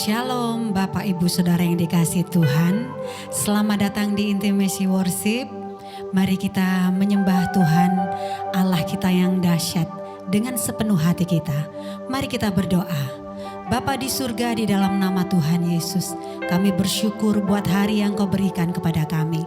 Shalom Bapak Ibu Saudara yang dikasihi Tuhan. Selamat datang di Intimacy Worship. Mari kita menyembah Tuhan Allah kita yang dahsyat dengan sepenuh hati kita. Mari kita berdoa. Bapa di surga, di dalam nama Tuhan Yesus, kami bersyukur buat hari yang Kau berikan kepada kami.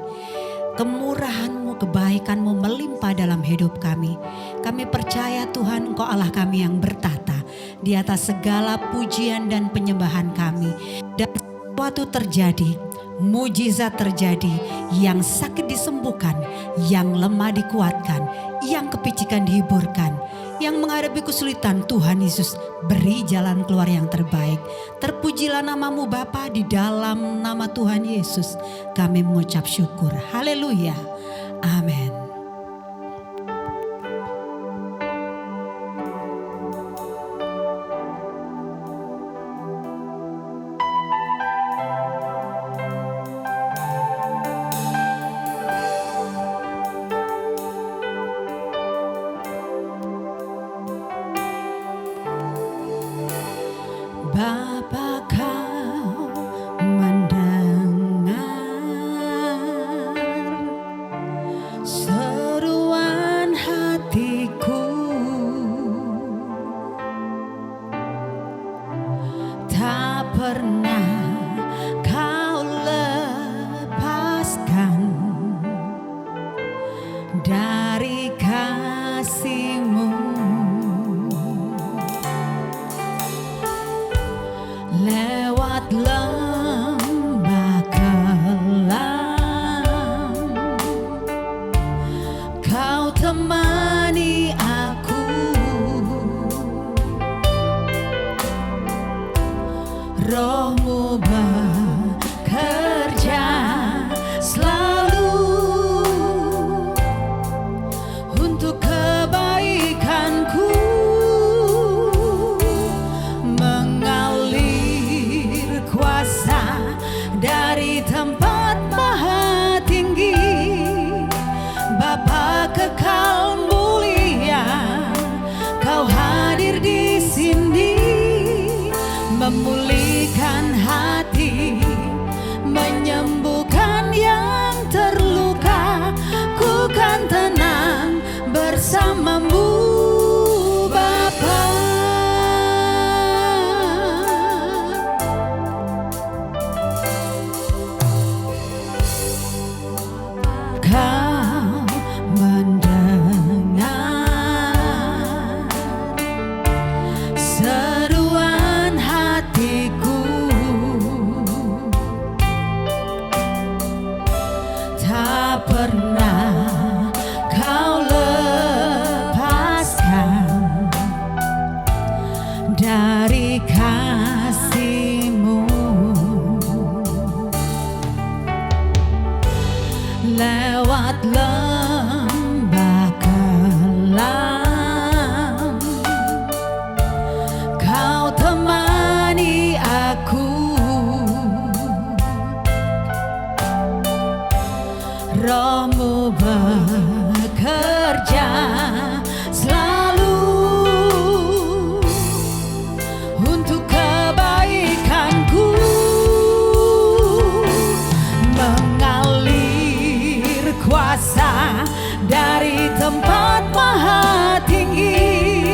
Kemurahan-Mu, kebaikan-Mu melimpah dalam hidup kami. Kami percaya Tuhan Engkau Allah kami yang bertata di atas segala pujian dan penyembahan kami. Dan sesuatu terjadi, mujizat terjadi, yang sakit disembuhkan, yang lemah dikuatkan, yang kepicikan dihiburkan, yang menghadapi kesulitan Tuhan Yesus beri jalan keluar yang terbaik. Terpujilah nama-Mu Bapa, di dalam nama Tuhan Yesus kami mengucap syukur. Haleluya. Amin. Bapa, Kau mendengar seruan hatiku, tak pernah Kau lepaskan dari kasih-Mu. Lewat lembah kelam, Kau temani aku. Roh-Mu bekerja selalu untuk kebaikanku. Dari tempat maha tinggi, Bapa kekal mulia, Kau hadir di sini, memulihkan hati, menyembuhkan yang terluka. Ku kan tenang bersama-Mu Bapa. Kau mendengar seruan hatiku, tak pernah Kau lepaskan dari kasih-Mu. Lewat lembah kelam, Kau temani aku. Roh-Mu bekerja selalu untuk kebaikanku. Kuasa dari tempat maha tinggi,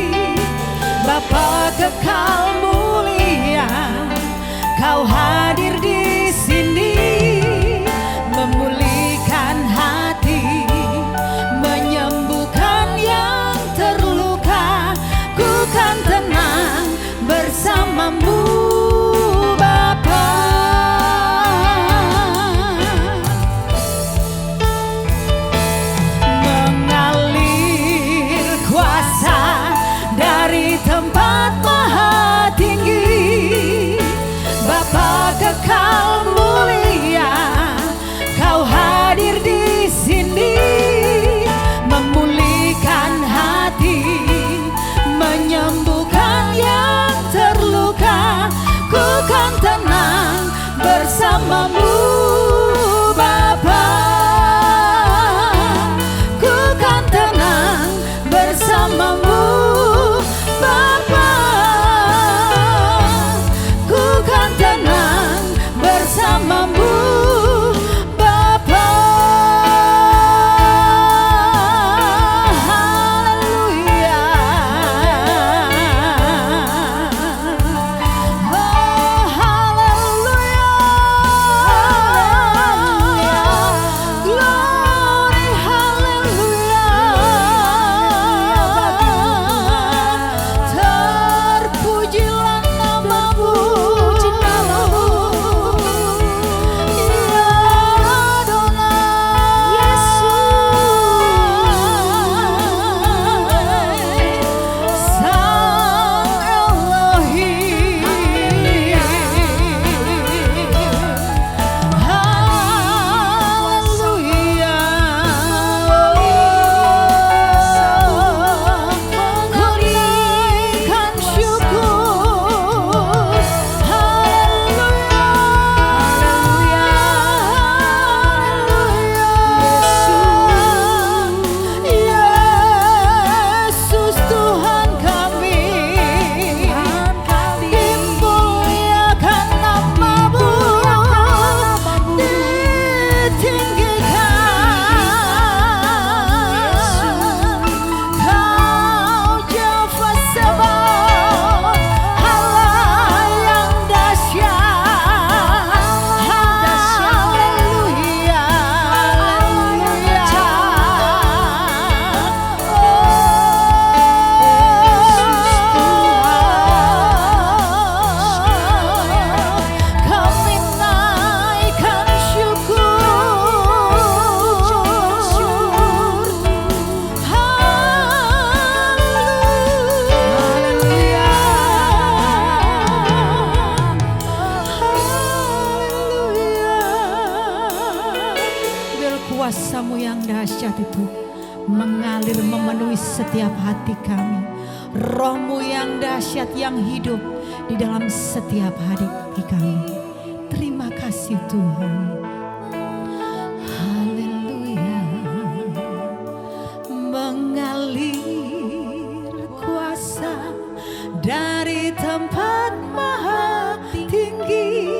Bapa kekal mulia, Kau hadir di sini, memulihkan hati, menyembuhkan yang terluka. Ku kan tenang bersama-Mu Bapa. Dari tempat maha tinggi, Bapa kekal dahsyat itu mengalir memenuhi setiap hati kami. Roh-Mu yang dahsyat yang hidup di dalam setiap hati kami. Terima kasih Tuhan. Haleluya. Mengalir kuasa dari tempat maha tinggi,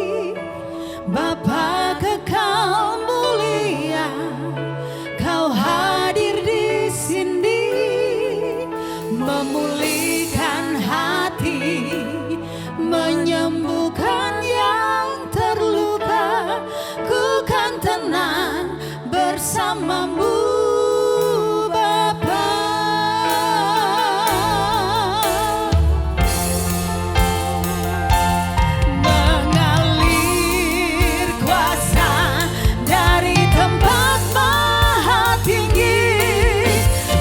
Bapa kekal mulia, Kau hadir di sini, memulihkan hati, menyembuhkan yang terluka. Ku kan tenang bersama-Mu Bapa. Mengalir kuasa dari tempat maha tinggi,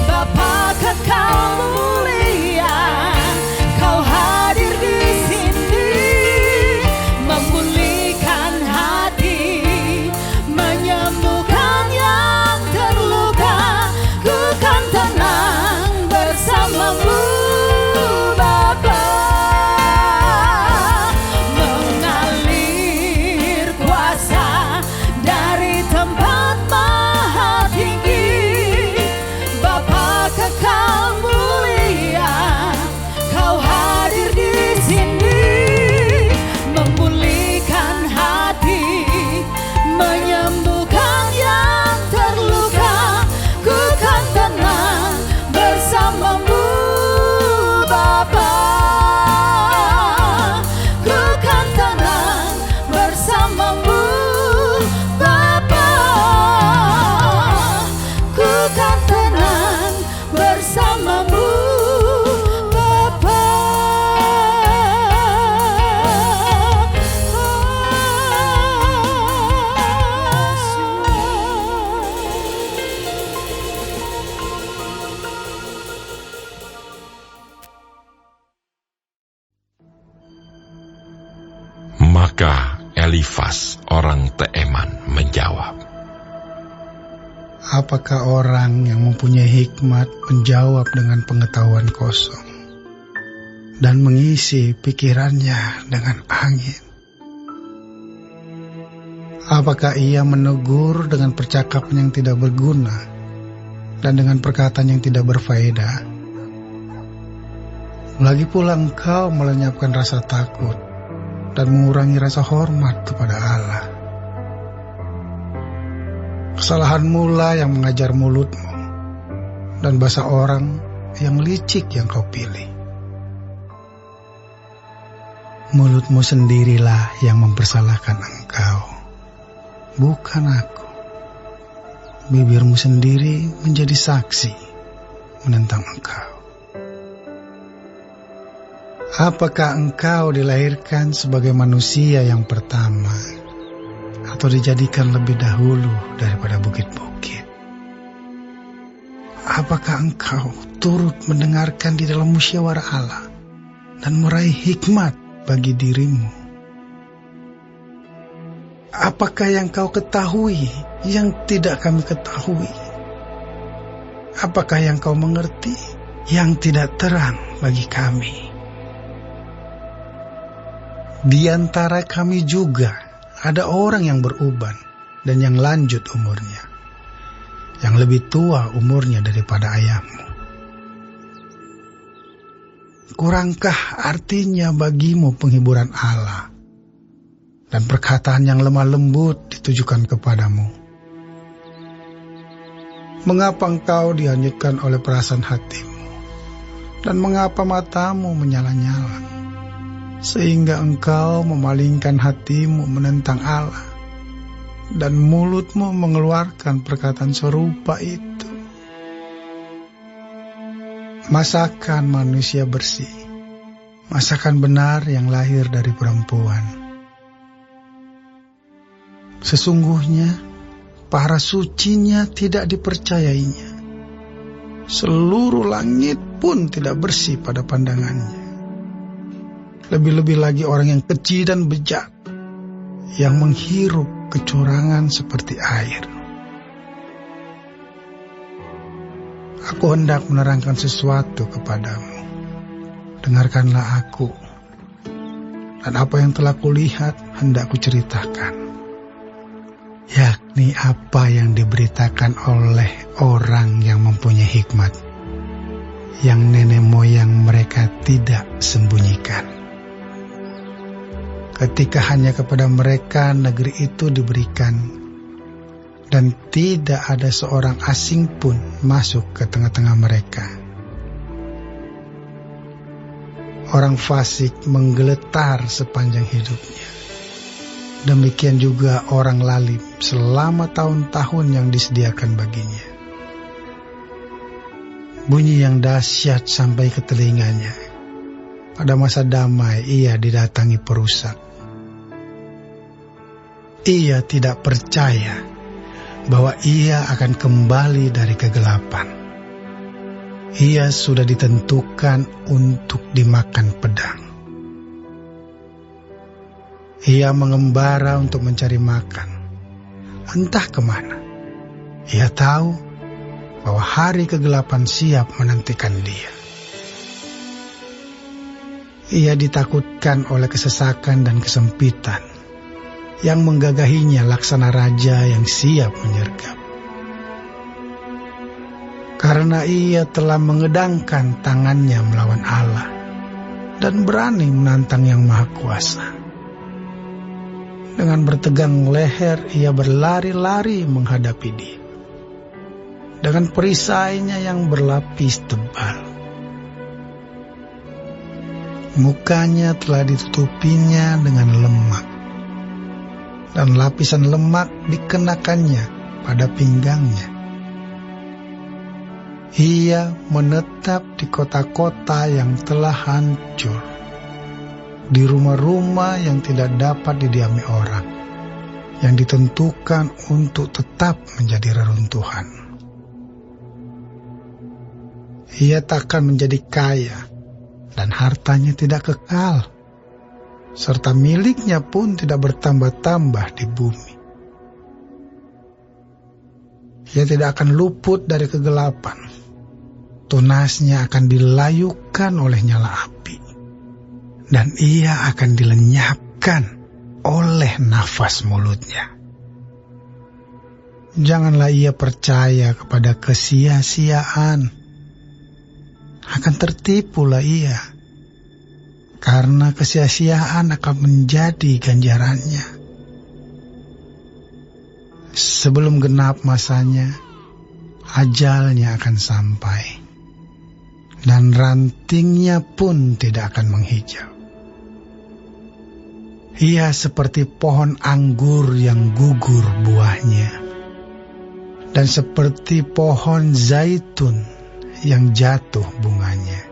Bapa kekal mulia, Kau hadir di sini, memulihkan hati, menyembuhkan yang terluka. Ku kan tenang bersama-Mu Bapa. Mengalir kuasa dari tempat maha tinggi, Bapa kekal mulia, Kau hadir di sini, memulihkan hati, menyembuhkan yang terluka. Ku kan tenang bersama-Mu Bapa. Ku kan tenang bersama-Mu Bapa. Ku kan tenang bersama-Mu Bapa. Maka Elifas orang Teeman menjawab, apakah orang yang mempunyai hikmat menjawab dengan pengetahuan kosong dan mengisi pikirannya dengan angin? Apakah ia menegur dengan percakapan yang tidak berguna dan dengan perkataan yang tidak berfaedah? Lagi pula engkau melenyapkan rasa takut dan mengurangi rasa hormat kepada Allah. Kesalahanmu lah yang mengajar mulutmu, dan bahasa orang yang licik yang kau pilih. Mulutmu sendirilah yang mempersalahkan engkau, bukan aku. Bibirmu sendiri menjadi saksi menentang engkau. Apakah engkau dilahirkan sebagai manusia yang pertama, atau dijadikan lebih dahulu daripada bukit-bukit? Apakah engkau turut mendengarkan di dalam musyawarah Allah dan meraih hikmat bagi dirimu? Apakah yang kau ketahui yang tidak kami ketahui? Apakah yang kau mengerti yang tidak terang bagi kami? Di antara kami juga ada orang yang beruban dan yang lanjut umurnya, yang lebih tua umurnya daripada ayahmu. Kurangkah artinya bagimu penghiburan Allah dan perkataan yang lemah lembut ditujukan kepadamu? Mengapa engkau dihanyutkan oleh perasaan hatimu, dan mengapa matamu menyala-nyala, sehingga engkau memalingkan hatimu menentang Allah, dan mulutmu mengeluarkan perkataan serupa itu? Masakan manusia bersih, masakan benar yang lahir dari perempuan. Sesungguhnya para sucinya tidak dipercayainya, seluruh langit pun tidak bersih pada pandangannya. Lebih-lebih lagi orang yang keji dan bejat, yang menghirup kecurangan seperti air. aku hendak menerangkan sesuatu kepadamu. Dengarkanlah aku, dan apa yang telah kulihat hendak kuceritakan, yakni apa yang diberitakan oleh orang yang mempunyai hikmat, yang nenek moyang mereka tidak sembunyikan. Ketika hanya kepada mereka negeri itu diberikan, dan tidak ada seorang asing pun masuk ke tengah-tengah mereka. Orang fasik menggeletar sepanjang hidupnya. Demikian juga orang lalim selama tahun-tahun yang disediakan baginya. Bunyi yang dahsyat sampai ke telinganya. Pada masa damai ia didatangi perusak. Ia tidak percaya bahwa ia akan kembali dari kegelapan. Ia sudah ditentukan untuk dimakan pedang. Ia mengembara untuk mencari makan, entah kemana. Ia tahu bahwa hari kegelapan siap menantikan dia. Ia ditakutkan oleh kesesakan dan kesempitan yang menggagahinya laksana raja yang siap menyergap. Karena ia telah mengedangkan tangannya melawan Allah dan berani menantang Yang Maha Kuasa. Dengan bertegang leher ia berlari-lari menghadapi dia. Dengan perisainya yang berlapis tebal. Mukanya telah ditutupinya dengan lemak, dan lapisan lemak dikenakannya pada pinggangnya. Ia menetap di kota-kota yang telah hancur, di rumah-rumah yang tidak dapat didiami orang, yang ditentukan untuk tetap menjadi reruntuhan. Ia takkan menjadi kaya, dan hartanya tidak kekal, serta miliknya pun tidak bertambah-tambah di bumi. Ia tidak akan luput dari kegelapan. Tunasnya akan dilayukan oleh nyala api, dan ia akan dilenyapkan oleh nafas mulutnya. Janganlah ia percaya kepada kesia-siaan. Akan tertipulah ia, karena kesia-siaan akan menjadi ganjarannya. Sebelum genap masanya, ajalnya akan sampai, dan rantingnya pun tidak akan menghijau. Ia seperti pohon anggur yang gugur buahnya, dan seperti pohon zaitun yang jatuh bunganya.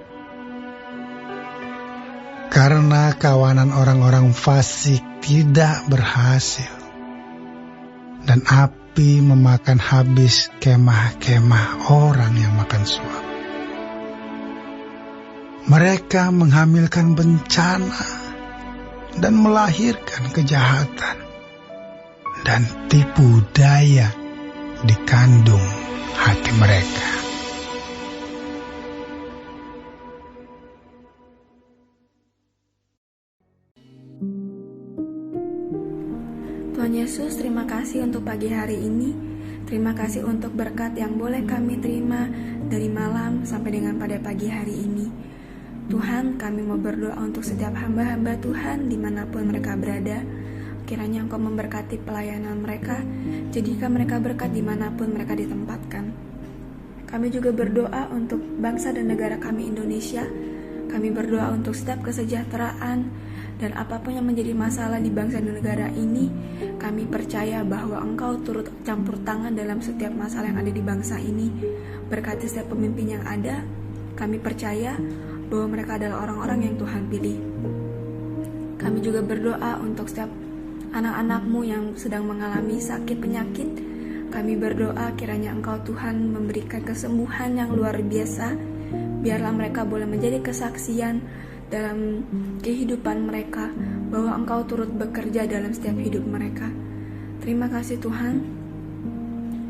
Karena kawanan orang-orang fasik tidak berhasil, dan api memakan habis kemah-kemah orang yang makan suap. Mereka menghamilkan bencana dan melahirkan kejahatan, dan tipu daya di kandung hati mereka. Tuhan Yesus, terima kasih untuk pagi hari ini. Terima kasih untuk berkat yang boleh kami terima dari malam sampai dengan pada pagi hari ini. Tuhan, kami mau berdoa untuk setiap hamba-hamba Tuhan dimanapun mereka berada. Kiranya Engkau memberkati pelayanan mereka, jadikan mereka berkat dimanapun mereka ditempatkan. Kami juga berdoa untuk bangsa dan negara kami Indonesia. Kami berdoa untuk setiap kesejahteraan dan apapun yang menjadi masalah di bangsa dan negara ini. Kami percaya bahwa Engkau turut campur tangan dalam setiap masalah yang ada di bangsa ini. Berkati setiap pemimpin yang ada. Kami percaya bahwa mereka adalah orang-orang yang Tuhan pilih. Kami juga berdoa untuk setiap anak-anak-Mu yang sedang mengalami sakit penyakit. Kami berdoa kiranya Engkau Tuhan memberikan kesembuhan yang luar biasa. Biarlah mereka boleh menjadi kesaksian dalam kehidupan mereka, bahwa Engkau turut bekerja dalam setiap hidup mereka. Terima kasih Tuhan.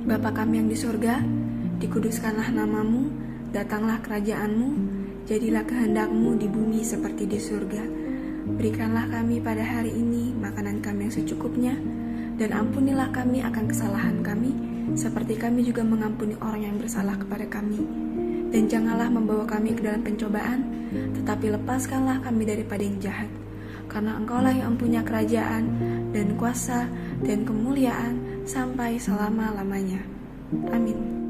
Bapa kami yang di surga, dikuduskanlah namamu, datanglah kerajaanmu, jadilah kehendak-Mu di bumi seperti di surga. Berikanlah kami pada hari ini makanan kami yang secukupnya, dan ampunilah kami akan kesalahan kami, seperti kami juga mengampuni orang yang bersalah kepada kami. Dan janganlah membawa kami ke dalam pencobaan, tetapi lepaskanlah kami daripada yang jahat. Karena Engkaulah yang mempunyai kerajaan, dan kuasa, dan kemuliaan, sampai selama-lamanya. Amin.